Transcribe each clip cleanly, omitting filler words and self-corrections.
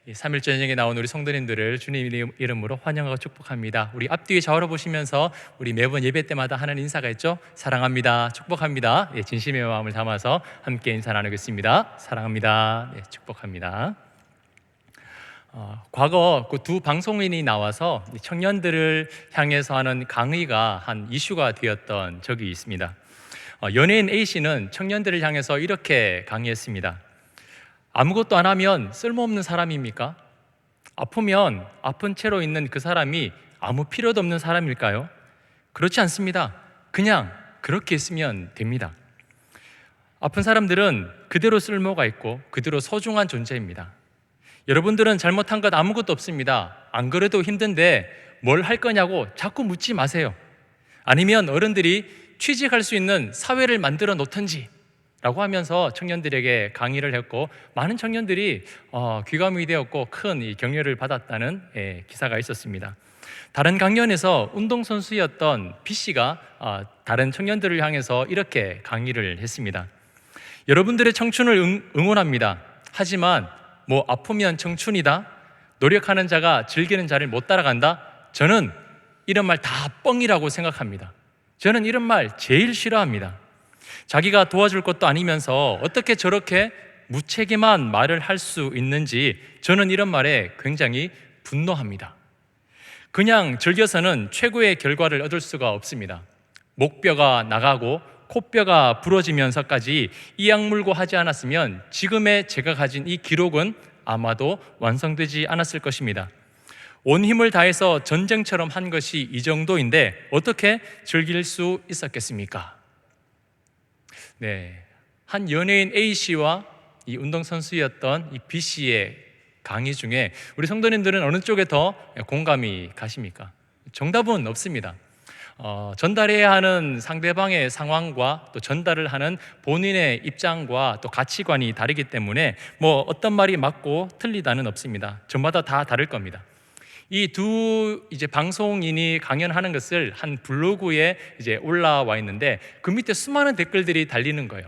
3일 저녁에 나온 우리 성도님들을 주님 이름으로 환영하고 축복합니다. 우리 앞뒤에 좌우로 보시면서 우리 매번 예배 때마다 하는 인사가 있죠. 사랑합니다, 축복합니다. 진심의 마음을 담아서 함께 인사 나누겠습니다. 사랑합니다, 축복합니다. 과거 그 두 방송인이 나와서 청년들을 향해서 하는 강의가 한 이슈가 되었던 적이 있습니다. 연예인 A씨는 청년들을 향해서 이렇게 강의했습니다. 아무것도 안 하면 쓸모없는 사람입니까? 아프면 아픈 채로 있는 그 사람이 아무 필요도 없는 사람일까요? 그렇지 않습니다. 그냥 그렇게 있으면 됩니다. 아픈 사람들은 그대로 쓸모가 있고 그대로 소중한 존재입니다. 여러분들은 잘못한 것 아무것도 없습니다. 안 그래도 힘든데 뭘 할 거냐고 자꾸 묻지 마세요. 아니면 어른들이 취직할 수 있는 사회를 만들어 놓던지 라고 하면서 청년들에게 강의를 했고, 많은 청년들이 귀감이 되었고 큰 격려를 받았다는 기사가 있었습니다. 다른 강연에서 운동선수였던 B씨가 다른 청년들을 향해서 이렇게 강의를 했습니다. 여러분들의 청춘을 응원합니다. 하지만 뭐 아프면 청춘이다, 노력하는 자가 즐기는 자를 못 따라간다, 저는 이런 말 다 뻥이라고 생각합니다. 저는 이런 말 제일 싫어합니다. 자기가 도와줄 것도 아니면서 어떻게 저렇게 무책임한 말을 할 수 있는지 저는 이런 말에 굉장히 분노합니다. 그냥 즐겨서는 최고의 결과를 얻을 수가 없습니다. 목뼈가 나가고 코뼈가 부러지면서까지 이 악물고 하지 않았으면 지금의 제가 가진 이 기록은 아마도 완성되지 않았을 것입니다. 온 힘을 다해서 전쟁처럼 한 것이 이 정도인데 어떻게 즐길 수 있었겠습니까? 한 연예인 A씨와 이 운동선수였던 이 B씨의 강의 중에 우리 성도님들은 어느 쪽에 더 공감이 가십니까? 정답은 없습니다. 전달해야 하는 상대방의 상황과 또 전달을 하는 본인의 입장과 또 가치관이 다르기 때문에 뭐 어떤 말이 맞고 틀리다는 없습니다. 저마다 다 다를 겁니다. 이 두 방송인이 강연하는 것을 한 블로그에 올라와 있는데 그 밑에 수많은 댓글들이 달리는 거예요.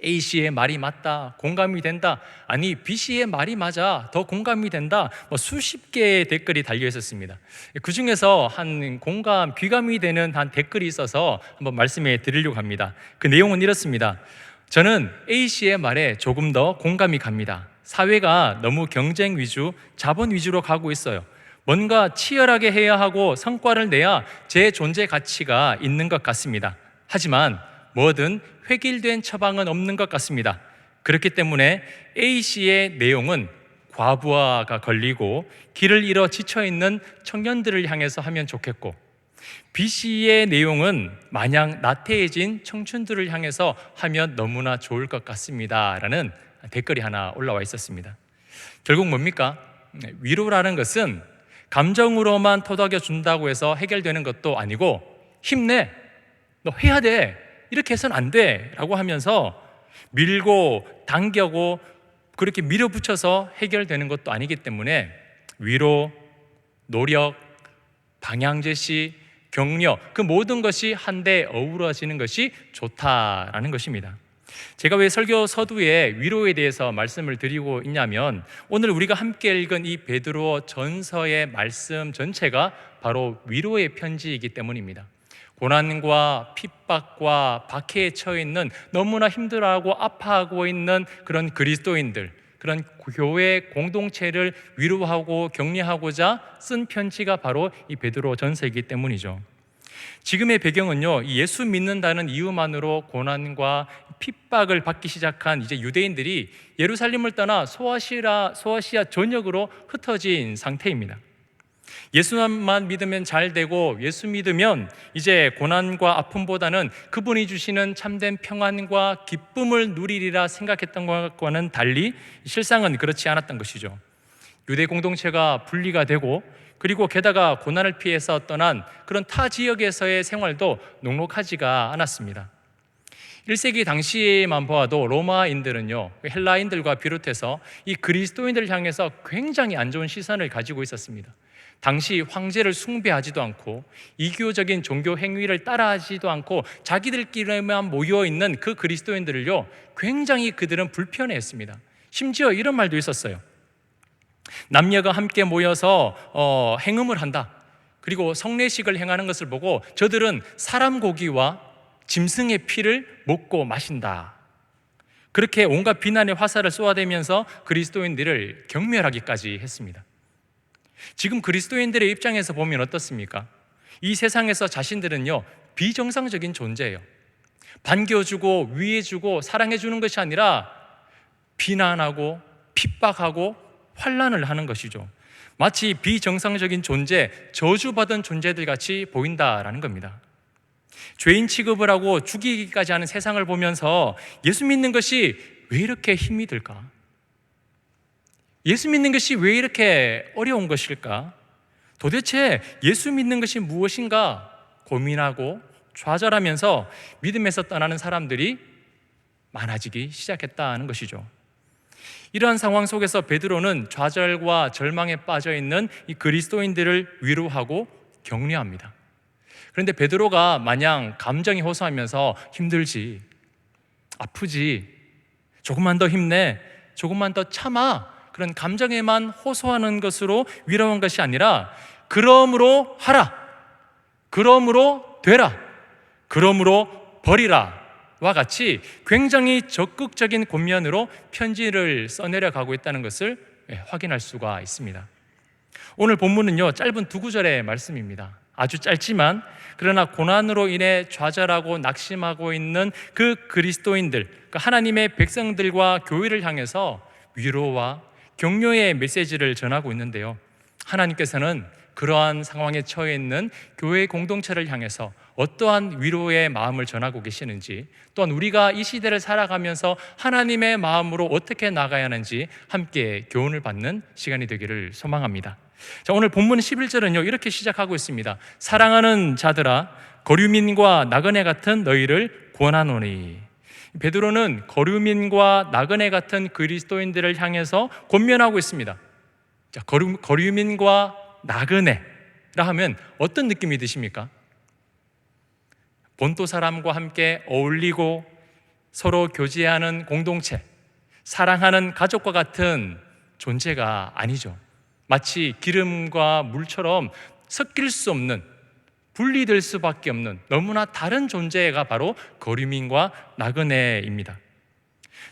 A씨의 말이 맞다, 공감이 된다, 아니 B씨의 말이 맞아, 더 공감이 된다, 수십 개의 댓글이 달려 있었습니다. 그 중에서 한 귀감이 되는 한 댓글이 있어서 한번 말씀해 드리려고 합니다. 그 내용은 이렇습니다. 저는 A씨의 말에 조금 더 공감이 갑니다. 사회가 너무 경쟁 위주, 자본 위주로 가고 있어요. 뭔가 치열하게 해야 하고 성과를 내야 제 존재 가치가 있는 것 같습니다. 하지만 뭐든 획일된 처방은 없는 것 같습니다. 그렇기 때문에 A씨의 내용은 과부하가 걸리고 길을 잃어 지쳐있는 청년들을 향해서 하면 좋겠고, B씨의 내용은 마냥 나태해진 청춘들을 향해서 하면 너무나 좋을 것 같습니다 라는 댓글이 하나 올라와 있었습니다. 결국 뭡니까? 위로라는 것은 감정으로만 토닥여 준다고 해서 해결되는 것도 아니고, 힘내, 너 해야 돼, 이렇게 해서는 안 돼 라고 하면서 밀고 당겨고 그렇게 밀어붙여서 해결되는 것도 아니기 때문에 위로, 노력, 방향제시, 격려, 그 모든 것이 한데 어우러지는 것이 좋다라는 것입니다. 제가 왜 설교 서두에 위로에 대해서 말씀을 드리고 있냐면, 오늘 우리가 함께 읽은 이 베드로 전서의 말씀 전체가 바로 위로의 편지이기 때문입니다. 고난과 핍박과 박해에 처해 있는, 너무나 힘들어하고 아파하고 있는 그런 그리스도인들, 그런 교회 공동체를 위로하고 격려하고자 쓴 편지가 바로 이 베드로 전서이기 때문이죠. 지금의 배경은요, 이 예수 믿는다는 이유만으로 고난과 핍박을 받기 시작한 이제 유대인들이 예루살렘을 떠나 소아시아 전역으로 흩어진 상태입니다. 예수만 믿으면 잘 되고, 예수 믿으면 이제 고난과 아픔보다는 그분이 주시는 참된 평안과 기쁨을 누리리라 생각했던 것과는 달리 실상은 그렇지 않았던 것이죠. 유대 공동체가 분리가 되고, 그리고 게다가 고난을 피해서 떠난 그런 타 지역에서의 생활도 녹록하지가 않았습니다. 1세기 당시에만 보아도 로마인들은요, 헬라인들과 비롯해서 이 그리스도인들을 향해서 굉장히 안 좋은 시선을 가지고 있었습니다. 당시 황제를 숭배하지도 않고 이교적인 종교 행위를 따라하지도 않고 자기들끼리만 모여있는 그 그리스도인들을요, 굉장히 그들은 불편해했습니다. 심지어 이런 말도 있었어요. 남녀가 함께 모여서 행음을 한다. 그리고 성례식을 행하는 것을 보고 저들은 사람 고기와 짐승의 피를 먹고 마신다. 그렇게 온갖 비난의 화살을 쏘아대면서 그리스도인들을 경멸하기까지 했습니다. 지금 그리스도인들의 입장에서 보면 어떻습니까? 이 세상에서 자신들은요, 비정상적인 존재예요. 반겨주고 위해주고 사랑해주는 것이 아니라 비난하고 핍박하고 환난을 하는 것이죠. 마치 비정상적인 존재, 저주받은 존재들 같이 보인다라는 겁니다. 죄인 취급을 하고 죽이기까지 하는 세상을 보면서 예수 믿는 것이 왜 이렇게 힘이 들까? 예수 믿는 것이 왜 이렇게 어려운 것일까? 도대체 예수 믿는 것이 무엇인가 고민하고 좌절하면서 믿음에서 떠나는 사람들이 많아지기 시작했다는 것이죠. 이러한 상황 속에서 베드로는 좌절과 절망에 빠져 있는 이 그리스도인들을 위로하고 격려합니다. 그런데 베드로가 마냥 감정이 호소하면서 힘들지, 아프지, 조금만 더 힘내, 조금만 더 참아, 그런 감정에만 호소하는 것으로 위로한 것이 아니라 그러므로 하라, 그러므로 되라, 그러므로 버리라 와 같이 굉장히 적극적인 권면으로 편지를 써내려가고 있다는 것을 확인할 수가 있습니다. 오늘 본문은요, 짧은 2구절의 말씀입니다. 아주 짧지만 그러나 고난으로 인해 좌절하고 낙심하고 있는 그 그리스도인들, 그 하나님의 백성들과 교회를 향해서 위로와 격려의 메시지를 전하고 있는데요, 하나님께서는 그러한 상황에 처해 있는 교회 공동체를 향해서 어떠한 위로의 마음을 전하고 계시는지, 또한 우리가 이 시대를 살아가면서 하나님의 마음으로 어떻게 나가야 하는지 함께 교훈을 받는 시간이 되기를 소망합니다. 자, 오늘 본문 11절은요 이렇게 시작하고 있습니다. 사랑하는 자들아, 거류민과 나그네 같은 너희를 권하노니. 베드로는 거류민과 나그네 같은 그리스도인들을 향해서 권면하고 있습니다. 자, 거류민과 나그네라 하면 어떤 느낌이 드십니까? 본토 사람과 함께 어울리고 서로 교제하는 공동체, 사랑하는 가족과 같은 존재가 아니죠. 마치 기름과 물처럼 섞일 수 없는, 분리될 수밖에 없는 너무나 다른 존재가 바로 거류민과 나그네입니다.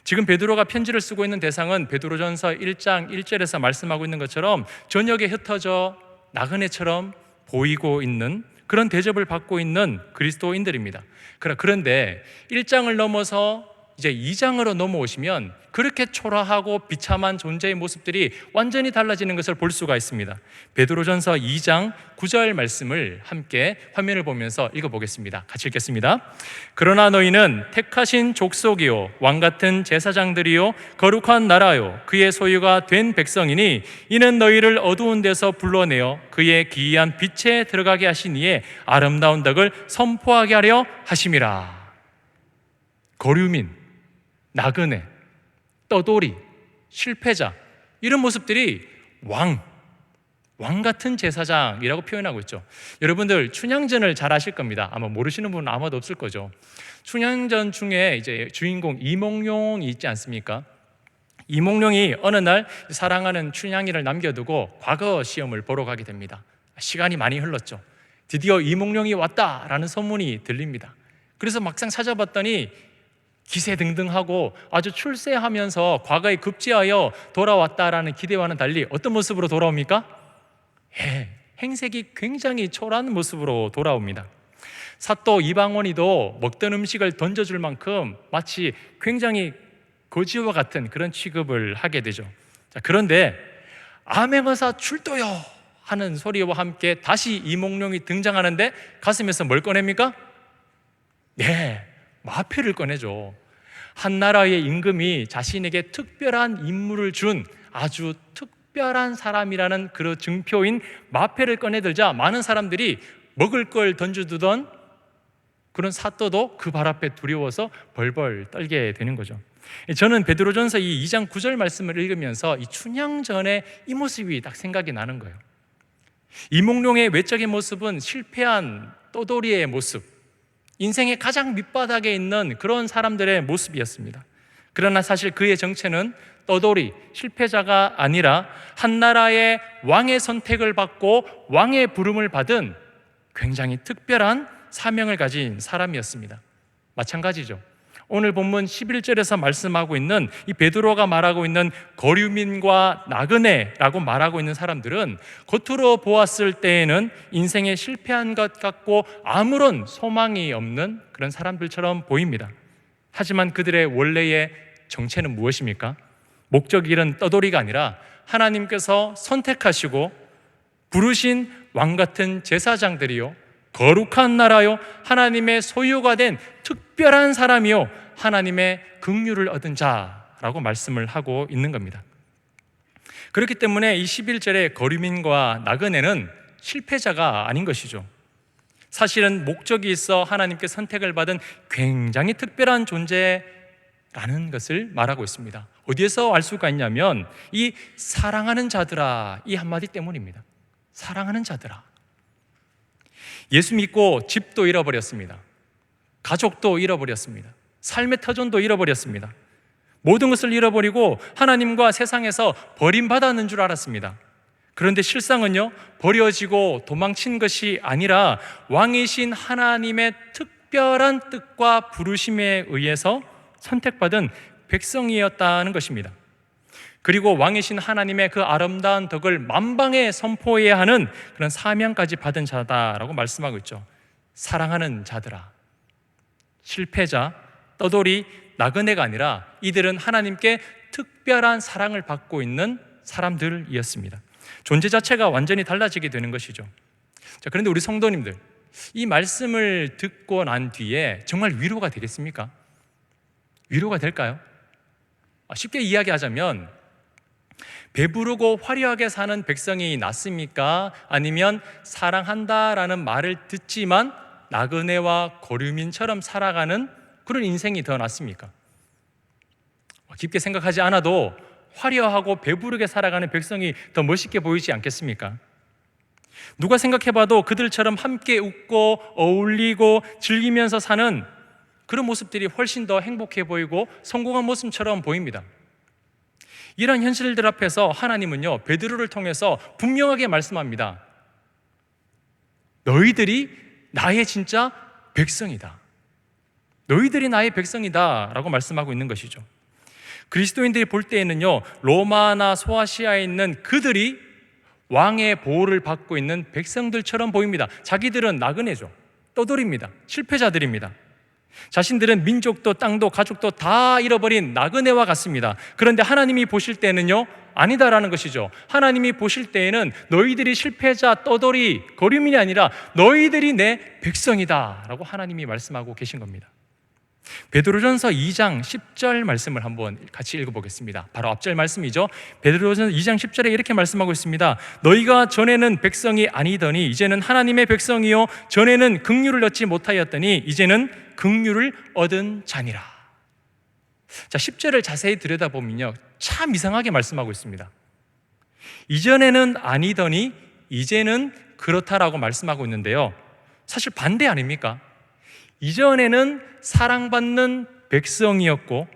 지금 베드로가 편지를 쓰고 있는 대상은 베드로전서 1장 1절에서 말씀하고 있는 것처럼 저녁에 흩어져 나그네처럼 보이고 있는 그런 대접을 받고 있는 그리스도인들입니다. 그런데 1장을 넘어서 이제 2장으로 넘어오시면 그렇게 초라하고 비참한 존재의 모습들이 완전히 달라지는 것을 볼 수가 있습니다. 베드로전서 2장 9절 말씀을 함께 화면을 보면서 읽어보겠습니다. 같이 읽겠습니다. 그러나 너희는 택하신 족속이요 왕같은 제사장들이요 거룩한 나라요 그의 소유가 된 백성이니 이는 너희를 어두운 데서 불러내어 그의 기이한 빛에 들어가게 하신 이의 아름다운 덕을 선포하게 하려 하심이라. 거류민, 나그네, 떠돌이, 실패자, 이런 모습들이 왕 같은 제사장이라고 표현하고 있죠. 여러분들 춘향전을 잘 아실 겁니다. 아마 모르시는 분은 아마도 없을 거죠. 춘향전 중에 이제 주인공 이몽룡이 있지 않습니까? 이몽룡이 어느 날 사랑하는 춘향이를 남겨두고 과거 시험을 보러 가게 됩니다. 시간이 많이 흘렀죠. 드디어 이몽룡이 왔다라는 소문이 들립니다. 그래서 막상 찾아봤더니 기세등등하고 아주 출세하면서 과거에 급제하여 돌아왔다라는 기대와는 달리 어떤 모습으로 돌아옵니까? 행색이 굉장히 초라한 모습으로 돌아옵니다. 사또 이방원이도 먹던 음식을 던져줄 만큼 마치 굉장히 거지와 같은 그런 취급을 하게 되죠. 자, 그런데 암행어사 출도요 하는 소리와 함께 다시 이몽룡이 등장하는데 가슴에서 뭘 꺼냅니까? 네, 마패를 꺼내죠. 한 나라의 임금이 자신에게 특별한 임무를 준 아주 특별한 사람이라는 그 증표인 마패를 꺼내들자 많은 사람들이 먹을 걸 던져두던 그런 사또도 그 발 앞에 두려워서 벌벌 떨게 되는 거죠. 저는 베드로전서 이 2장 9절 말씀을 읽으면서 이 춘향전의 이 모습이 딱 생각이 나는 거예요. 이몽룡의 외적인 모습은 실패한 떠돌이의 모습, 인생의 가장 밑바닥에 있는 그런 사람들의 모습이었습니다. 그러나 사실 그의 정체는 떠돌이, 실패자가 아니라 한 나라의 왕의 선택을 받고 왕의 부름을 받은 굉장히 특별한 사명을 가진 사람이었습니다. 마찬가지죠. 오늘 본문 11절에서 말씀하고 있는 이 베드로가 말하고 있는 거류민과 나그네라고 말하고 있는 사람들은 겉으로 보았을 때에는 인생에 실패한 것 같고 아무런 소망이 없는 그런 사람들처럼 보입니다. 하지만 그들의 원래의 정체는 무엇입니까? 목적일은 떠돌이가 아니라 하나님께서 선택하시고 부르신 왕같은 제사장들이요, 거룩한 나라요, 하나님의 소유가 된 특별한 사람이요, 하나님의 긍휼을 얻은 자라고 말씀을 하고 있는 겁니다. 그렇기 때문에 이 11절의 거류민과 나그네는 실패자가 아닌 것이죠. 사실은 목적이 있어 하나님께 선택을 받은 굉장히 특별한 존재라는 것을 말하고 있습니다. 어디에서 알 수가 있냐면 이 사랑하는 자들아, 이 한마디 때문입니다. 사랑하는 자들아. 예수 믿고 집도 잃어버렸습니다. 가족도 잃어버렸습니다. 삶의 터전도 잃어버렸습니다. 모든 것을 잃어버리고 하나님과 세상에서 버림받았는 줄 알았습니다. 그런데 실상은요, 버려지고 도망친 것이 아니라 왕이신 하나님의 특별한 뜻과 부르심에 의해서 선택받은 백성이었다는 것입니다. 그리고 왕이신 하나님의 그 아름다운 덕을 만방에 선포해야 하는 그런 사명까지 받은 자다라고 말씀하고 있죠. 사랑하는 자들아. 실패자, 떠돌이, 나그네가 아니라 이들은 하나님께 특별한 사랑을 받고 있는 사람들이었습니다. 존재 자체가 완전히 달라지게 되는 것이죠. 자, 그런데 우리 성도님들, 이 말씀을 듣고 난 뒤에 정말 위로가 되겠습니까? 위로가 될까요? 쉽게 이야기하자면 배부르고 화려하게 사는 백성이 낫습니까? 아니면 사랑한다라는 말을 듣지만 나그네와 거류민처럼 살아가는 그런 인생이 더 낫습니까? 깊게 생각하지 않아도 화려하고 배부르게 살아가는 백성이 더 멋있게 보이지 않겠습니까? 누가 생각해봐도 그들처럼 함께 웃고 어울리고 즐기면서 사는 그런 모습들이 훨씬 더 행복해 보이고 성공한 모습처럼 보입니다. 이런 현실들 앞에서 하나님은요, 베드로를 통해서 분명하게 말씀합니다. 너희들이 나의 진짜 백성이다. 너희들이 나의 백성이다 라고 말씀하고 있는 것이죠. 그리스도인들이 볼 때에는요, 로마나 소아시아에 있는 그들이 왕의 보호를 받고 있는 백성들처럼 보입니다. 자기들은 나그네죠. 떠돌입니다. 실패자들입니다. 자신들은 민족도 땅도 가족도 다 잃어버린 나그네와 같습니다. 그런데 하나님이 보실 때는요, 아니다라는 것이죠. 하나님이 보실 때에는 너희들이 실패자, 떠돌이, 거류민이 아니라 너희들이 내 백성이다 라고 하나님이 말씀하고 계신 겁니다. 베드로전서 2장 10절 말씀을 한번 같이 읽어보겠습니다. 바로 앞절 말씀이죠. 베드로전서 2장 10절에 이렇게 말씀하고 있습니다. 너희가 전에는 백성이 아니더니 이제는 하나님의 백성이요 전에는 긍휼을 얻지 못하였더니 이제는 긍휼을 얻은 자니라. 자, 10절을 자세히 들여다보면요, 참 이상하게 말씀하고 있습니다. 이전에는 아니더니 이제는 그렇다라고 말씀하고 있는데요, 사실 반대 아닙니까? 이전에는 사랑받는 백성이었고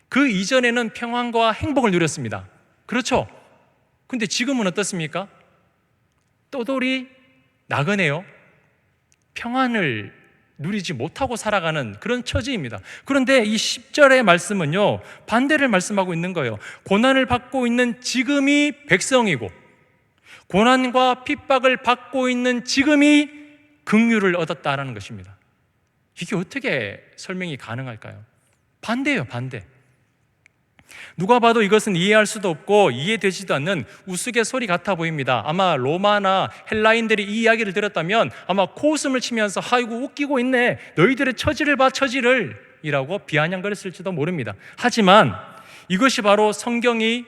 그 이전에는 평안과 행복을 누렸습니다. 그렇죠? 근데 지금은 어떻습니까? 떠돌이 나그네요, 평안을 누리지 못하고 살아가는 그런 처지입니다. 그런데 이 10절의 말씀은요, 반대를 말씀하고 있는 거예요. 고난을 받고 있는 지금이 백성이고 고난과 핍박을 받고 있는 지금이 긍휼을 얻었다라는 것입니다. 이게 어떻게 설명이 가능할까요? 반대예요, 반대. 누가 봐도 이것은 이해할 수도 없고 이해되지도 않는 우스갯소리 같아 보입니다. 아마 로마나 헬라인들이 이 이야기를 들었다면 아마 코웃음을 치면서 아이고 웃기고 있네, 너희들의 처지를 봐, 처지를 이라고 비아냥거렸을지도 모릅니다. 하지만 이것이 바로 성경이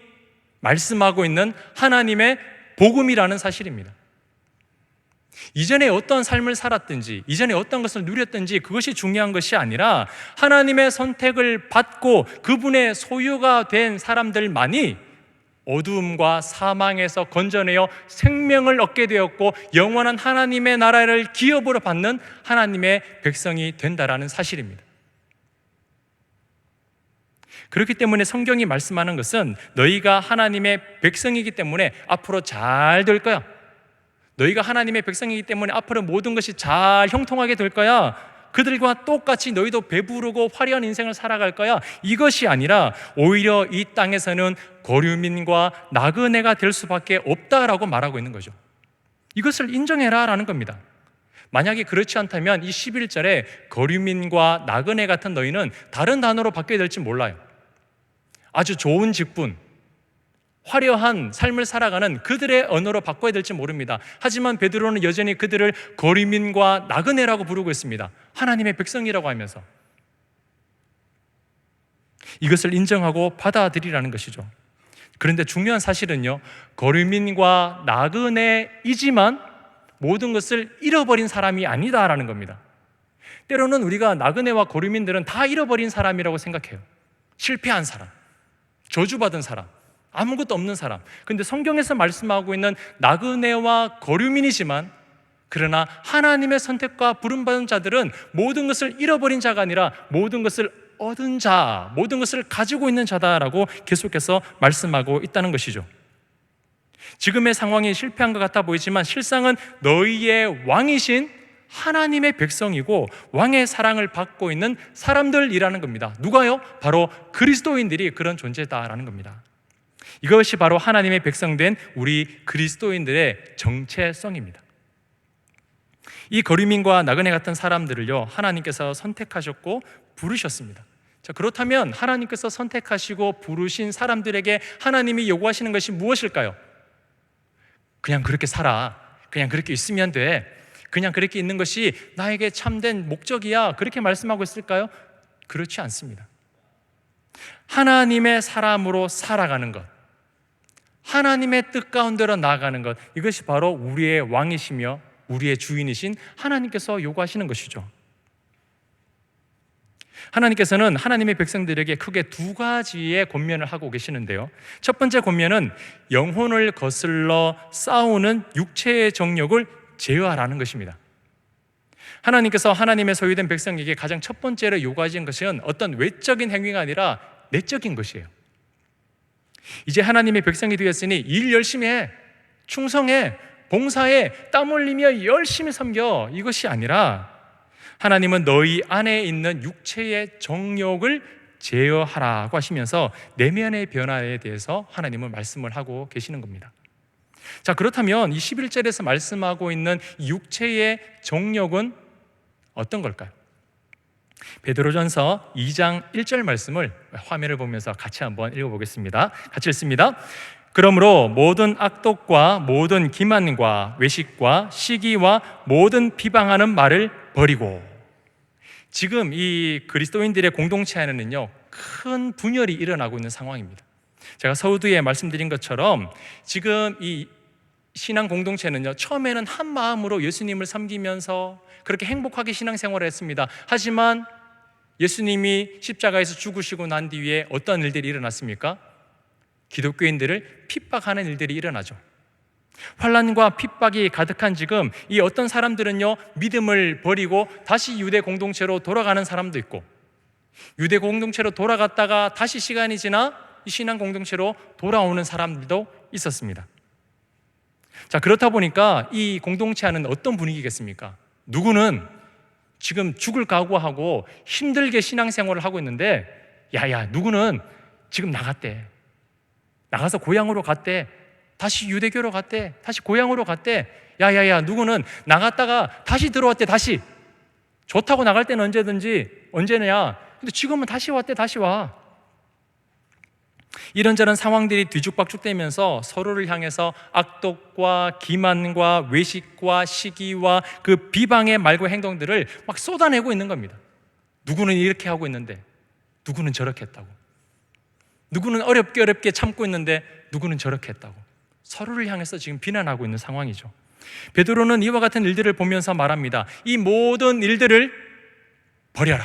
말씀하고 있는 하나님의 복음이라는 사실입니다. 이전에 어떤 삶을 살았든지 이전에 어떤 것을 누렸든지 그것이 중요한 것이 아니라 하나님의 선택을 받고 그분의 소유가 된 사람들만이 어두움과 사망에서 건져내어 생명을 얻게 되었고 영원한 하나님의 나라를 기업으로 받는 하나님의 백성이 된다라는 사실입니다. 그렇기 때문에 성경이 말씀하는 것은 너희가 하나님의 백성이기 때문에 앞으로 잘 될 거야. 너희가 하나님의 백성이기 때문에 앞으로 모든 것이 잘 형통하게 될 거야. 그들과 똑같이 너희도 배부르고 화려한 인생을 살아갈 거야. 이것이 아니라 오히려 이 땅에서는 거류민과 나그네가 될 수밖에 없다라고 말하고 있는 거죠. 이것을 인정해라 라는 겁니다. 만약에 그렇지 않다면 이 11절에 거류민과 나그네 같은 너희는 다른 단어로 바뀌어야 될지 몰라요. 아주 좋은 직분, 화려한 삶을 살아가는 그들의 언어로 바꿔야 될지 모릅니다. 하지만 베드로는 여전히 그들을 거류민과 나그네라고 부르고 있습니다. 하나님의 백성이라고 하면서 이것을 인정하고 받아들이라는 것이죠. 그런데 중요한 사실은요, 거류민과 나그네이지만 모든 것을 잃어버린 사람이 아니다라는 겁니다. 때로는 우리가 나그네와 거류민들은 다 잃어버린 사람이라고 생각해요. 실패한 사람, 저주받은 사람, 아무것도 없는 사람. 근데 성경에서 말씀하고 있는 나그네와 거류민이지만 그러나 하나님의 선택과 부름받은 자들은 모든 것을 잃어버린 자가 아니라 모든 것을 얻은 자, 모든 것을 가지고 있는 자다라고 계속해서 말씀하고 있다는 것이죠. 지금의 상황이 실패한 것 같아 보이지만 실상은 너희의 왕이신 하나님의 백성이고 왕의 사랑을 받고 있는 사람들이라는 겁니다. 누가요? 바로 그리스도인들이 그런 존재다라는 겁니다. 이것이 바로 하나님의 백성된 우리 그리스도인들의 정체성입니다. 이 거류민과 나그네 같은 사람들을요, 하나님께서 선택하셨고 부르셨습니다. 자, 그렇다면 하나님께서 선택하시고 부르신 사람들에게 하나님이 요구하시는 것이 무엇일까요? 그냥 그렇게 살아, 그냥 그렇게 있으면 돼, 그냥 그렇게 있는 것이 나에게 참된 목적이야, 그렇게 말씀하고 있을까요? 그렇지 않습니다. 하나님의 사람으로 살아가는 것, 하나님의 뜻 가운데로 나아가는 것, 이것이 바로 우리의 왕이시며 우리의 주인이신 하나님께서 요구하시는 것이죠. 하나님께서는 하나님의 백성들에게 크게 두 가지의 권면을 하고 계시는데요, 첫 번째 권면은 영혼을 거슬러 싸우는 육체의 정욕을 제어하라는 것입니다. 하나님께서 하나님의 소유된 백성에게 가장 첫 번째로 요구하신 것은 어떤 외적인 행위가 아니라 내적인 것이에요. 이제 하나님의 백성이 되었으니 일 열심히 해, 충성해, 봉사해, 땀 흘리며 열심히 섬겨, 이것이 아니라 하나님은 너희 안에 있는 육체의 정욕을 제어하라고 하시면서 내면의 변화에 대해서 하나님은 말씀을 하고 계시는 겁니다. 자, 그렇다면 이 11절에서 말씀하고 있는 육체의 정욕은 어떤 걸까요? 베드로전서 2장 1절 말씀을 화면을 보면서 같이 한번 읽어보겠습니다. 같이 읽습니다. 그러므로 모든 악독과 모든 기만과 외식과 시기와 모든 비방하는 말을 버리고. 지금 이 그리스도인들의 공동체 안에는요, 큰 분열이 일어나고 있는 상황입니다. 제가 서두에 말씀드린 것처럼 지금 이 신앙 공동체는요, 처음에는 한 마음으로 예수님을 섬기면서 그렇게 행복하게 신앙생활을 했습니다. 하지만 예수님이 십자가에서 죽으시고 난 뒤에 어떤 일들이 일어났습니까? 기독교인들을 핍박하는 일들이 일어나죠. 환난과 핍박이 가득한 지금 이 어떤 사람들은요, 믿음을 버리고 다시 유대 공동체로 돌아가는 사람도 있고, 유대 공동체로 돌아갔다가 다시 시간이 지나 이 신앙 공동체로 돌아오는 사람들도 있었습니다. 자, 그렇다 보니까 이 공동체 안은 어떤 분위기겠습니까? 누구는 지금 죽을 각오하고 힘들게 신앙생활을 하고 있는데, 야야, 누구는 지금 나갔대, 나가서 고향으로 갔대, 다시 유대교로 갔대, 다시 고향으로 갔대. 야야야, 누구는 나갔다가 다시 들어왔대. 다시 좋다고 나갈 때는 언제든지 언제냐, 근데 지금은 다시 왔대. 다시 와. 이런저런 상황들이 뒤죽박죽되면서 서로를 향해서 악독과 기만과 외식과 시기와 그 비방의 말과 행동들을 막 쏟아내고 있는 겁니다. 누구는 이렇게 하고 있는데 누구는 저렇게 했다고, 누구는 어렵게 참고 있는데 누구는 저렇게 했다고, 서로를 향해서 지금 비난하고 있는 상황이죠. 베드로는 이와 같은 일들을 보면서 말합니다. 이 모든 일들을 버려라,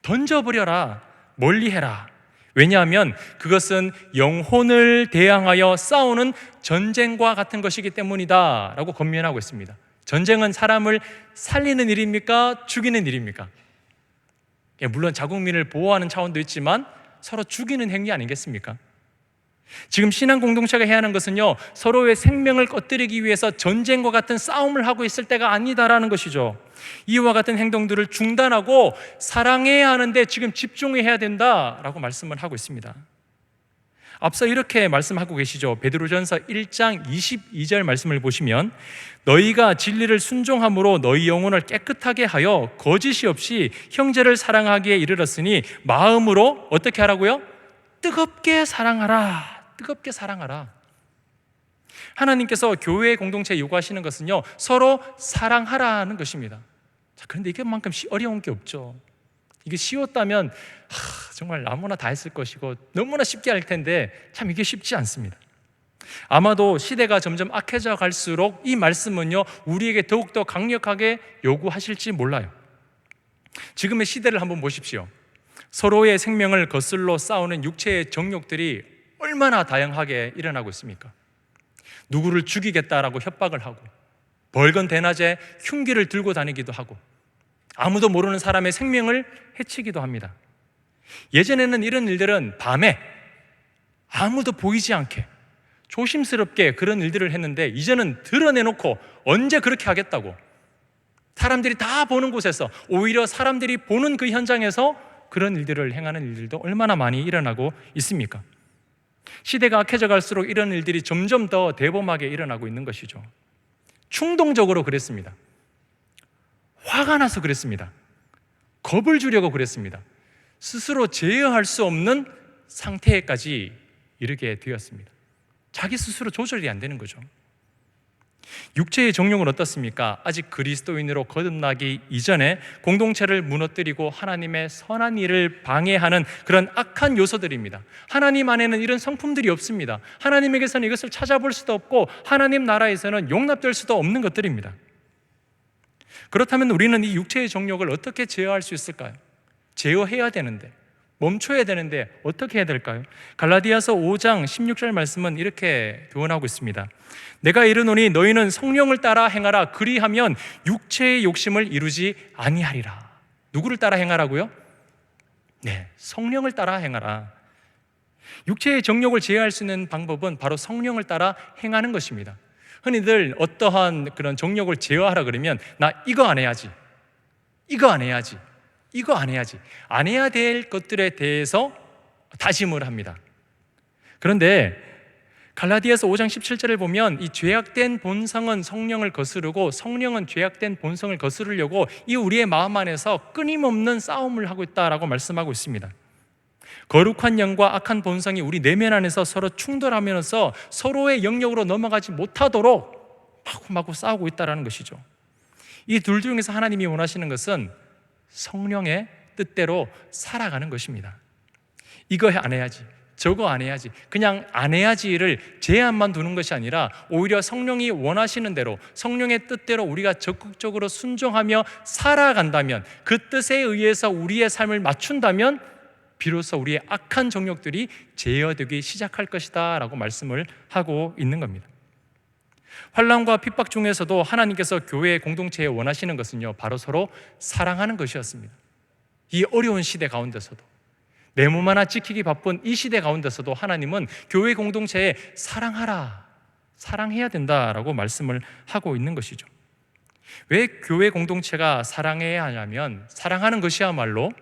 던져버려라, 멀리해라. 왜냐하면 그것은 영혼을 대항하여 싸우는 전쟁과 같은 것이기 때문이다 라고 권면하고 있습니다. 전쟁은 사람을 살리는 일입니까? 죽이는 일입니까? 물론 자국민을 보호하는 차원도 있지만 서로 죽이는 행위 아니겠습니까? 지금 신앙 공동체가 해야 하는 것은요, 서로의 생명을 꺼뜨리기 위해서 전쟁과 같은 싸움을 하고 있을 때가 아니다라는 것이죠. 이와 같은 행동들을 중단하고 사랑해야 하는데 지금 집중해야 된다라고 말씀을 하고 있습니다. 앞서 이렇게 말씀하고 계시죠. 베드로전서 1장 22절 말씀을 보시면 너희가 진리를 순종함으로 너희 영혼을 깨끗하게 하여 거짓이 없이 형제를 사랑하기에 이르렀으니 마음으로 어떻게 하라고요? 뜨겁게 사랑하라. 뜨겁게 사랑하라. 하나님께서 교회 공동체에 요구하시는 것은요, 서로 사랑하라는 것입니다. 자, 그런데 이게만큼 어려운 게 없죠. 이게 쉬웠다면 정말 아무나 다 했을 것이고 너무나 쉽게 할 텐데 참 이게 쉽지 않습니다. 아마도 시대가 점점 악해져 갈수록 이 말씀은요, 우리에게 더욱더 강력하게 요구하실지 몰라요. 지금의 시대를 한번 보십시오. 서로의 생명을 거슬러 싸우는 육체의 정욕들이 얼마나 다양하게 일어나고 있습니까? 누구를 죽이겠다라고 협박을 하고 벌건 대낮에 흉기를 들고 다니기도 하고 아무도 모르는 사람의 생명을 해치기도 합니다. 예전에는 이런 일들은 밤에 아무도 보이지 않게 조심스럽게 그런 일들을 했는데 이제는 드러내놓고 언제 그렇게 하겠다고 사람들이 다 보는 곳에서 오히려 사람들이 보는 그 현장에서 그런 일들을 행하는 일들도 얼마나 많이 일어나고 있습니까? 시대가 악해져 갈수록 이런 일들이 점점 더 대범하게 일어나고 있는 것이죠. 충동적으로 그랬습니다. 화가 나서 그랬습니다. 겁을 주려고 그랬습니다. 스스로 제어할 수 없는 상태까지 이르게 되었습니다. 자기 스스로 조절이 안 되는 거죠. 육체의 정욕은 어떻습니까? 아직 그리스도인으로 거듭나기 이전에 공동체를 무너뜨리고 하나님의 선한 일을 방해하는 그런 악한 요소들입니다. 하나님 안에는 이런 성품들이 없습니다. 하나님에게서는 이것을 찾아볼 수도 없고 하나님 나라에서는 용납될 수도 없는 것들입니다. 그렇다면 우리는 이 육체의 정욕을 어떻게 제어할 수 있을까요? 제어해야 되는데, 멈춰야 되는데 어떻게 해야 될까요? 갈라디아서 5장 16절 말씀은 이렇게 교훈하고 있습니다. 내가 이르노니 너희는 성령을 따라 행하라. 그리하면 육체의 욕심을 이루지 아니하리라. 누구를 따라 행하라고요? 네, 성령을 따라 행하라. 육체의 정욕을 제어할 수 있는 방법은 바로 성령을 따라 행하는 것입니다. 흔히들 어떠한 그런 정욕을 제어하라 그러면 나 이거 안 해야지, 이거 안 해야지, 이거 안 해야지, 안 해야 될 것들에 대해서 다짐을 합니다. 그런데 갈라디아서 5장 17절을 보면 이 죄악된 본성은 성령을 거스르고 성령은 죄악된 본성을 거스르려고 이 우리의 마음 안에서 끊임없는 싸움을 하고 있다라고 말씀하고 있습니다. 거룩한 영과 악한 본성이 우리 내면 안에서 서로 충돌하면서 서로의 영역으로 넘어가지 못하도록 마구마구 싸우고 있다는 것이죠. 이 둘 중에서 하나님이 원하시는 것은 성령의 뜻대로 살아가는 것입니다. 이거 안 해야지, 저거 안 해야지, 그냥 안 해야지를 제한만 두는 것이 아니라 오히려 성령이 원하시는 대로 성령의 뜻대로 우리가 적극적으로 순종하며 살아간다면, 그 뜻에 의해서 우리의 삶을 맞춘다면 비로소 우리의 악한 정욕들이 제어되기 시작할 것이다 라고 말씀을 하고 있는 겁니다. 환난과 핍박 중에서도 하나님께서 교회 공동체에 원하시는 것은요, 바로 서로 사랑하는 것이었습니다. 이 어려운 시대 가운데서도, 내 몸 하나 지키기 바쁜 이 시대 가운데서도 하나님은 교회 공동체에 사랑하라, 사랑해야 된다라고 말씀을 하고 있는 것이죠. 왜 교회 공동체가 사랑해야 하냐면, 사랑하는 것이야말로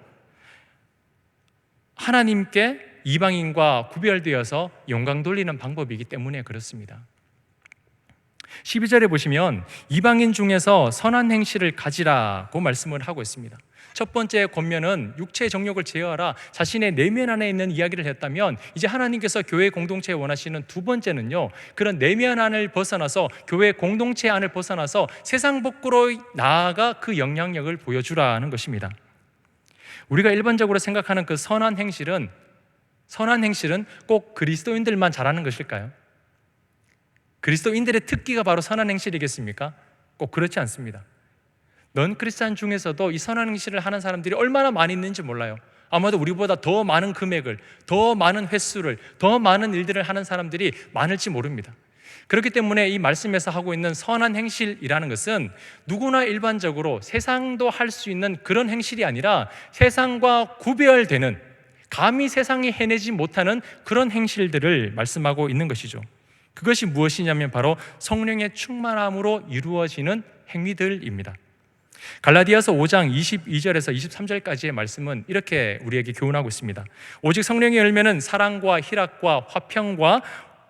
하나님께 이방인과 구별되어서 영광 돌리는 방법이기 때문에 그렇습니다. 12절에 보시면 이방인 중에서 선한 행실을 가지라고 말씀을 하고 있습니다. 첫 번째 권면은 육체의 정욕을 제어하라, 자신의 내면 안에 있는 이야기를 했다면, 이제 하나님께서 교회 공동체에 원하시는 두 번째는요, 그런 내면 안을 벗어나서 교회 공동체 안을 벗어나서 세상 밖으로 나아가 그 영향력을 보여주라는 것입니다. 우리가 일반적으로 생각하는 그 선한 행실은 꼭 그리스도인들만 잘하는 것일까요? 그리스도인들의 특기가 바로 선한 행실이겠습니까? 꼭 그렇지 않습니다. 넌 크리스찬 중에서도 이 선한 행실을 하는 사람들이 얼마나 많이 있는지 몰라요. 아마도 우리보다 더 많은 금액을, 더 많은 횟수를, 더 많은 일들을 하는 사람들이 많을지 모릅니다. 그렇기 때문에 이 말씀에서 하고 있는 선한 행실이라는 것은 누구나 일반적으로 세상도 할 수 있는 그런 행실이 아니라 세상과 구별되는, 감히 세상이 해내지 못하는 그런 행실들을 말씀하고 있는 것이죠. 그것이 무엇이냐면 바로 성령의 충만함으로 이루어지는 행위들입니다. 갈라디아서 5장 22절에서 23절까지의 말씀은 이렇게 우리에게 교훈하고 있습니다. 오직 성령의 열매는 사랑과 희락과 화평과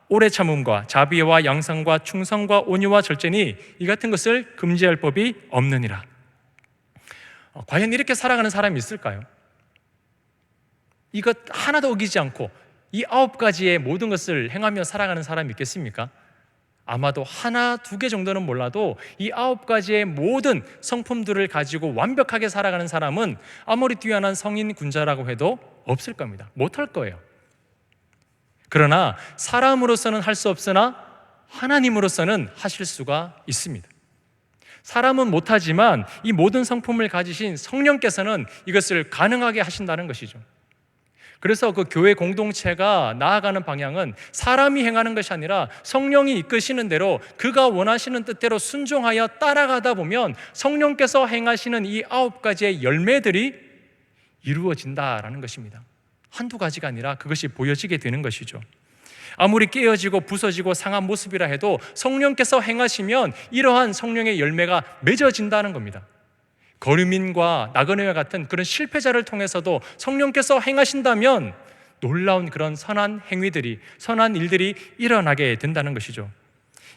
오래 참음과 자비와 양상과 충성과 온유와 절제니 이 같은 것을 금지할 법이 없느니라. 과연 이렇게 살아가는 사람이 있을까요? 이것 하나도 어기지 않고 이 9가지의 모든 것을 행하며 살아가는 사람이 있겠습니까? 아마도 하나, 2개 정도는 몰라도 이 9가지의 모든 성품들을 가지고 완벽하게 살아가는 사람은 아무리 뛰어난 성인 군자라고 해도 없을 겁니다. 못할 거예요. 그러나 사람으로서는 할 수 없으나 하나님으로서는 하실 수가 있습니다. 사람은 못하지만 이 모든 성품을 가지신 성령께서는 이것을 가능하게 하신다는 것이죠. 그래서 그 교회 공동체가 나아가는 방향은 사람이 행하는 것이 아니라 성령이 이끄시는 대로 그가 원하시는 뜻대로 순종하여 따라가다 보면 성령께서 행하시는 이 9가지의 열매들이 이루어진다라는 것입니다. 한두 가지가 아니라 그것이 보여지게 되는 것이죠. 아무리 깨어지고 부서지고 상한 모습이라 해도 성령께서 행하시면 이러한 성령의 열매가 맺어진다는 겁니다. 거류민과 나그네와 같은 그런 실패자를 통해서도 성령께서 행하신다면 놀라운 그런 선한 행위들이, 선한 일들이 일어나게 된다는 것이죠.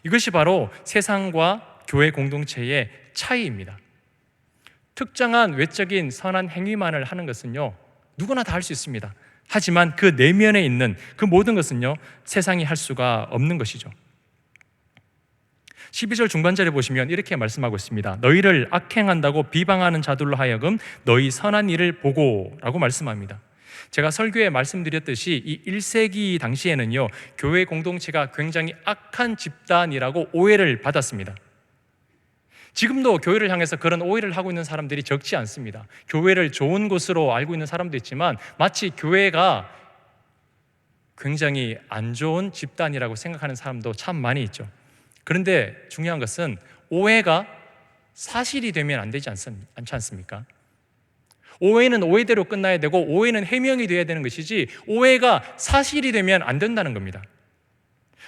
이것이 바로 세상과 교회 공동체의 차이입니다. 특정한 외적인 선한 행위만을 하는 것은요, 누구나 다 할 수 있습니다. 하지만 그 내면에 있는 그 모든 것은요, 세상이 할 수가 없는 것이죠. 12절 중반절에 보시면 이렇게 말씀하고 있습니다. 너희를 악행한다고 비방하는 자들로 하여금 너희 선한 일을 보고 라고 말씀합니다. 제가 설교에 말씀드렸듯이 이 1세기 당시에는요, 교회 공동체가 굉장히 악한 집단이라고 오해를 받았습니다. 지금도 교회를 향해서 그런 오해를 하고 있는 사람들이 적지 않습니다. 교회를 좋은 곳으로 알고 있는 사람도 있지만 마치 교회가 굉장히 안 좋은 집단이라고 생각하는 사람도 참 많이 있죠. 그런데 중요한 것은 오해가 사실이 되면 안 되지 않지 않습니까? 오해는 오해대로 끝나야 되고 오해는 해명이 돼야 되는 것이지 오해가 사실이 되면 안 된다는 겁니다.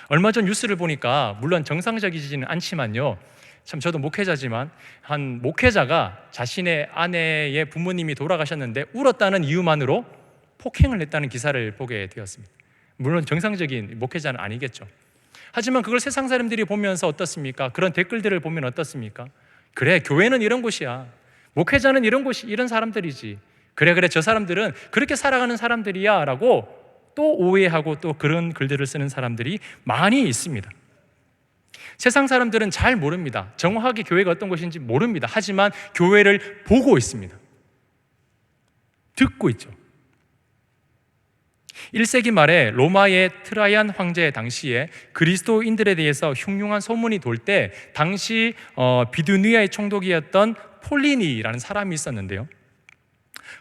얼마 전 뉴스를 보니까 물론 정상적이지는 않지만요, 참 저도 목회자지만 한 목회자가 자신의 아내의 부모님이 돌아가셨는데 울었다는 이유만으로 폭행을 했다는 기사를 보게 되었습니다. 물론 정상적인 목회자는 아니겠죠. 하지만 그걸 세상 사람들이 보면서 어떻습니까? 그런 댓글들을 보면 어떻습니까? 그래, 교회는 이런 곳이야. 목회자는 이런 곳이, 이런 사람들이지. 그래, 저 사람들은 그렇게 살아가는 사람들이야 라고 또 오해하고 또 그런 글들을 쓰는 사람들이 많이 있습니다. 세상 사람들은 잘 모릅니다. 정확하게 교회가 어떤 곳인지 모릅니다. 하지만 교회를 보고 있습니다. 듣고 있죠. 1세기 말에 로마의 트라이안 황제 당시에 그리스도인들에 대해서 흉흉한 소문이 돌 때 당시 비두니아의 총독이었던 폴리니라는 사람이 있었는데요,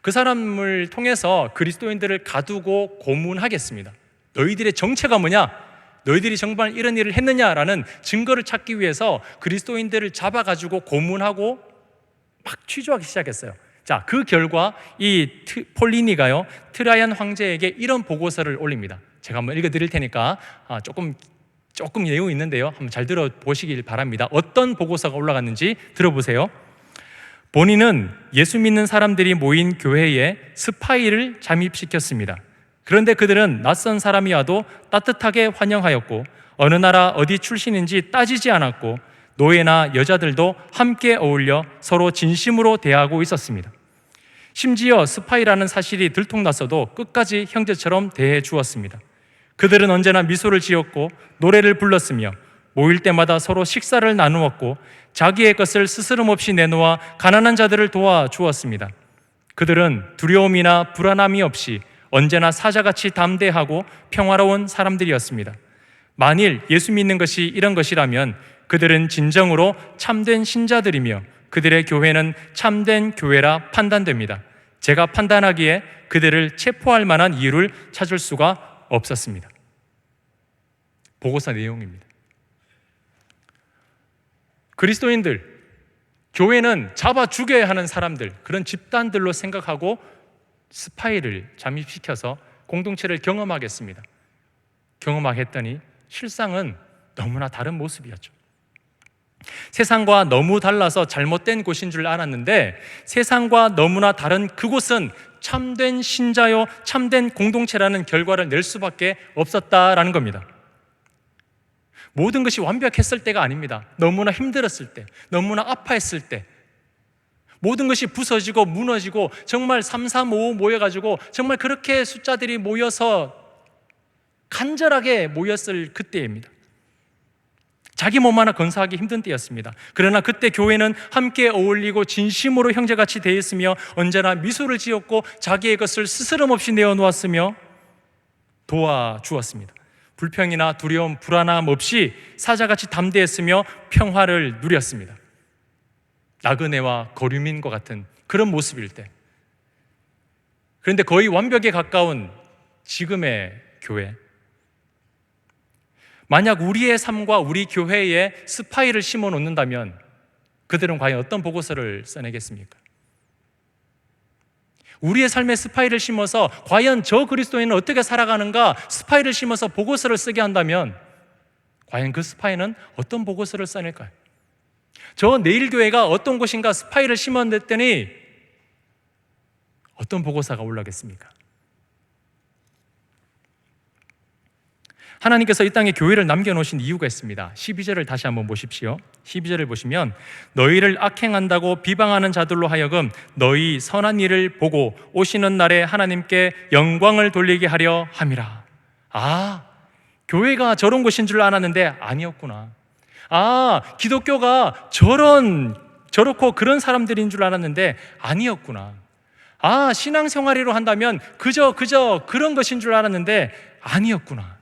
그 사람을 통해서 그리스도인들을 가두고 고문하겠습니다. 너희들의 정체가 뭐냐? 너희들이 정말 이런 일을 했느냐라는 증거를 찾기 위해서 그리스도인들을 잡아가지고 고문하고 막 취조하기 시작했어요. 자, 그 결과 이 폴리니가요, 트라이안 황제에게 이런 보고서를 올립니다. 제가 한번 읽어드릴 테니까 조금 내용이 있는데요, 한번 잘 들어보시길 바랍니다. 어떤 보고서가 올라갔는지 들어보세요. 본인은 예수 믿는 사람들이 모인 교회에 스파이를 잠입시켰습니다. 그런데 그들은 낯선 사람이 와도 따뜻하게 환영하였고 어느 나라 어디 출신인지 따지지 않았고 노예나 여자들도 함께 어울려 서로 진심으로 대하고 있었습니다. 심지어 스파이라는 사실이 들통났어도 끝까지 형제처럼 대해 주었습니다. 그들은 언제나 미소를 지었고 노래를 불렀으며 모일 때마다 서로 식사를 나누었고 자기의 것을 스스럼 없이 내놓아 가난한 자들을 도와주었습니다. 그들은 두려움이나 불안함이 없이 언제나 사자같이 담대하고 평화로운 사람들이었습니다. 만일 예수 믿는 것이 이런 것이라면 그들은 진정으로 참된 신자들이며 그들의 교회는 참된 교회라 판단됩니다. 제가 판단하기에 그들을 체포할 만한 이유를 찾을 수가 없었습니다. 보고서 내용입니다. 그리스도인들, 교회는 잡아 죽여야 하는 사람들, 그런 집단들로 생각하고 스파이를 잠입시켜서 공동체를 경험하겠습니다. 경험하겠더니 실상은 너무나 다른 모습이었죠. 세상과 너무 달라서 잘못된 곳인 줄 알았는데 세상과 너무나 다른 그곳은 참된 신자요 참된 공동체라는 결과를 낼 수밖에 없었다라는 겁니다. 모든 것이 완벽했을 때가 아닙니다. 너무나 힘들었을 때, 너무나 아파했을 때, 모든 것이 부서지고 무너지고 정말 3, 3, 5 모여가지고 정말 그렇게 숫자들이 모여서 간절하게 모였을 그때입니다. 자기 몸 하나 건사하기 힘든 때였습니다. 그러나 그때 교회는 함께 어울리고 진심으로 형제같이 대했으며 언제나 미소를 지었고 자기의 것을 스스럼 없이 내어놓았으며 도와주었습니다. 불평이나 두려움, 불안함 없이 사자같이 담대했으며 평화를 누렸습니다. 나그네와 거류민과 같은 그런 모습일 때, 그런데 거의 완벽에 가까운 지금의 교회, 만약 우리의 삶과 우리 교회에 스파이를 심어 놓는다면 그들은 과연 어떤 보고서를 써내겠습니까? 우리의 삶에 스파이를 심어서 과연 저 그리스도인은 어떻게 살아가는가 스파이를 심어서 보고서를 쓰게 한다면 과연 그 스파이는 어떤 보고서를 써낼까요? 저 내일교회가 어떤 곳인가 스파이를 심어냈더니 어떤 보고서가 올라오겠습니까? 하나님께서 이 땅에 교회를 남겨놓으신 이유가 있습니다. 12절을 다시 한번 보십시오. 12절을 보시면 너희를 악행한다고 비방하는 자들로 하여금 너희 선한 일을 보고 오시는 날에 하나님께 영광을 돌리게 하려 함이라. 교회가 저런 곳인 줄 알았는데 아니었구나. 기독교가 저렇고 그런 사람들인 줄 알았는데 아니었구나. 신앙생활이로 한다면 그저 그런 것인 줄 알았는데 아니었구나.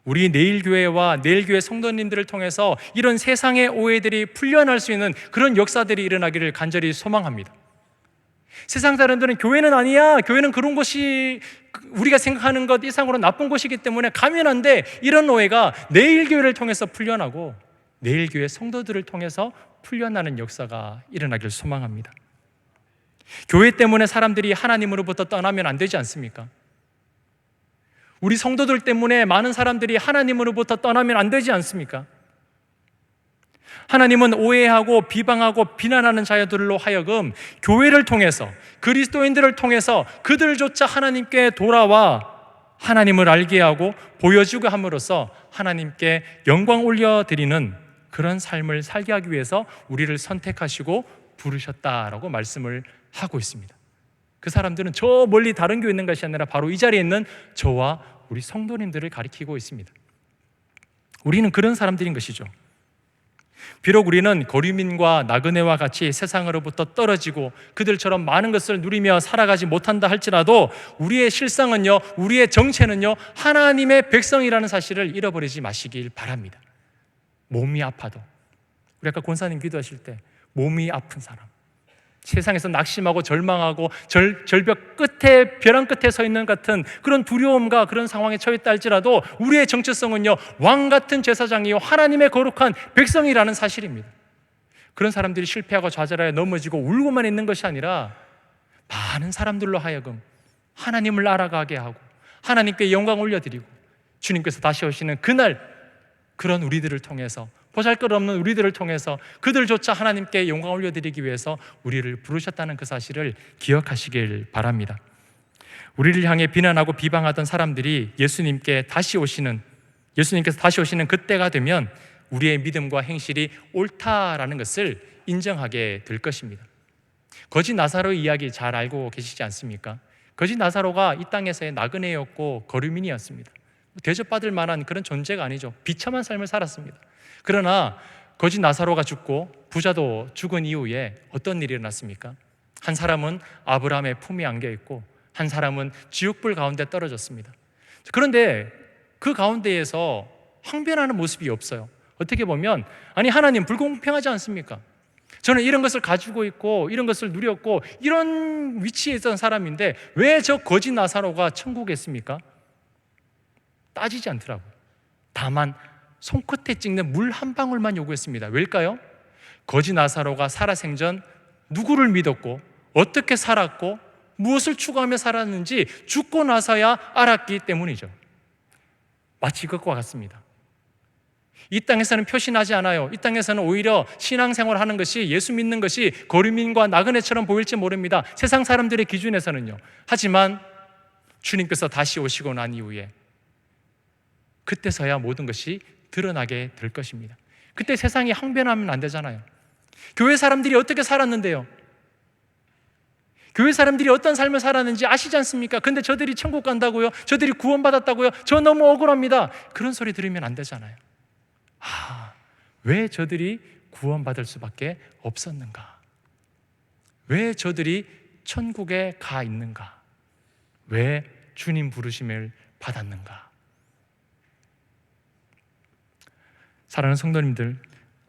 우리 내일교회와 내일교회 성도님들을 통해서 이런 세상의 오해들이 풀려날 수 있는 그런 역사들이 일어나기를 간절히 소망합니다. 세상 사람들은 교회는 아니야, 교회는 그런 곳이 우리가 생각하는 것 이상으로 나쁜 곳이기 때문에 가면 안 돼, 이런 오해가 내일교회를 통해서 풀려나고 내일교회 성도들을 통해서 풀려나는 역사가 일어나길 소망합니다. 교회 때문에 사람들이 하나님으로부터 떠나면 안 되지 않습니까? 우리 성도들 때문에 많은 사람들이 하나님으로부터 떠나면 안 되지 않습니까? 하나님은 오해하고 비방하고 비난하는 자들로 하여금 교회를 통해서, 그리스도인들을 통해서 그들조차 하나님께 돌아와 하나님을 알게 하고 보여주게 함으로써 하나님께 영광 올려드리는 그런 삶을 살게 하기 위해서 우리를 선택하시고 부르셨다라고 말씀을 하고 있습니다. 그 사람들은 저 멀리 다른 교회에 있는 것이 아니라 바로 이 자리에 있는 저와 우리 성도님들을 가리키고 있습니다. 우리는 그런 사람들인 것이죠. 비록 우리는 거류민과 나그네와 같이 세상으로부터 떨어지고 그들처럼 많은 것을 누리며 살아가지 못한다 할지라도 우리의 실상은요, 우리의 정체는요, 하나님의 백성이라는 사실을 잃어버리지 마시길 바랍니다. 몸이 아파도, 우리 아까 권사님 기도하실 때 몸이 아픈 사람, 세상에서 낙심하고 절망하고 절벽 끝에, 벼랑 끝에 서 있는 같은 그런 두려움과 그런 상황에 처했다 할지라도 우리의 정체성은요, 왕 같은 제사장이요 하나님의 거룩한 백성이라는 사실입니다. 그런 사람들이 실패하고 좌절하여 넘어지고 울고만 있는 것이 아니라 많은 사람들로 하여금 하나님을 알아가게 하고 하나님께 영광 올려드리고 주님께서 다시 오시는 그날, 그런 우리들을 통해서, 보잘것없는 우리들을 통해서 그들조차 하나님께 영광 올려드리기 위해서 우리를 부르셨다는 그 사실을 기억하시길 바랍니다. 우리를 향해 비난하고 비방하던 사람들이 예수님께서 다시 오시는 그때가 되면 우리의 믿음과 행실이 옳다라는 것을 인정하게 될 것입니다. 거짓 나사로 이야기 잘 알고 계시지 않습니까? 거짓 나사로가 이 땅에서의 나그네였고 거류민이었습니다. 대접받을 만한 그런 존재가 아니죠. 비참한 삶을 살았습니다. 그러나 거짓 나사로가 죽고 부자도 죽은 이후에 어떤 일이 일어났습니까? 한 사람은 아브라함의 품에 안겨 있고 한 사람은 지옥불 가운데 떨어졌습니다. 그런데 그 가운데에서 항변하는 모습이 없어요. 어떻게 보면 하나님 불공평하지 않습니까? 저는 이런 것을 가지고 있고 이런 것을 누렸고 이런 위치에 있던 사람인데 왜 저 거짓 나사로가 천국에 있습니까? 따지지 않더라고요. 다만 손끝에 찍는 물 한 방울만 요구했습니다. 왜일까요? 거짓 나사로가 살아생전 누구를 믿었고 어떻게 살았고 무엇을 추구하며 살았는지 죽고 나서야 알았기 때문이죠. 마치 이것과 같습니다. 이 땅에서는 표시나지 않아요. 이 땅에서는 오히려 신앙생활 하는 것이, 예수 믿는 것이 거류민과 나그네처럼 보일지 모릅니다. 세상 사람들의 기준에서는요. 하지만 주님께서 다시 오시고 난 이후에 그때서야 모든 것이 드러나게 될 것입니다. 그때 세상이 항변하면 안 되잖아요. 교회 사람들이 어떻게 살았는데요? 교회 사람들이 어떤 삶을 살았는지 아시지 않습니까? 근데 저들이 천국 간다고요? 저들이 구원받았다고요? 저 너무 억울합니다. 그런 소리 들으면 안 되잖아요. 왜 저들이 구원받을 수밖에 없었는가? 왜 저들이 천국에 가 있는가? 왜 주님 부르심을 받았는가? 사랑하는 성도님들,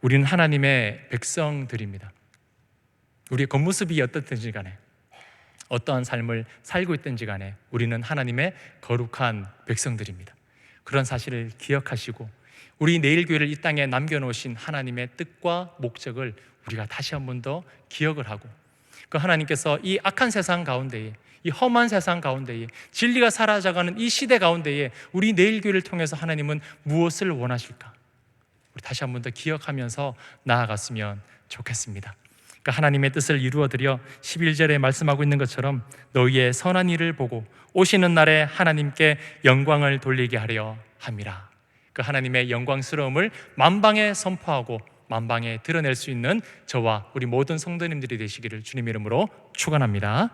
우리는 하나님의 백성들입니다. 우리의 겉모습이 어떻든지 간에, 어떠한 삶을 살고 있든지 간에 우리는 하나님의 거룩한 백성들입니다. 그런 사실을 기억하시고 우리 내일교회를 이 땅에 남겨놓으신 하나님의 뜻과 목적을 우리가 다시 한 번 더 기억을 하고, 그 하나님께서 이 악한 세상 가운데에, 이 험한 세상 가운데에, 진리가 사라져가는 이 시대 가운데에 우리 내일교회를 통해서 하나님은 무엇을 원하실까? 우리 다시 한 번 더 기억하면서 나아갔으면 좋겠습니다. 그러니까 하나님의 뜻을 이루어드려 11절에 말씀하고 있는 것처럼 너희의 선한 일을 보고 오시는 날에 하나님께 영광을 돌리게 하려 함이라. 그 하나님의 영광스러움을 만방에 선포하고 만방에 드러낼 수 있는 저와 우리 모든 성도님들이 되시기를 주님의 이름으로 축원합니다.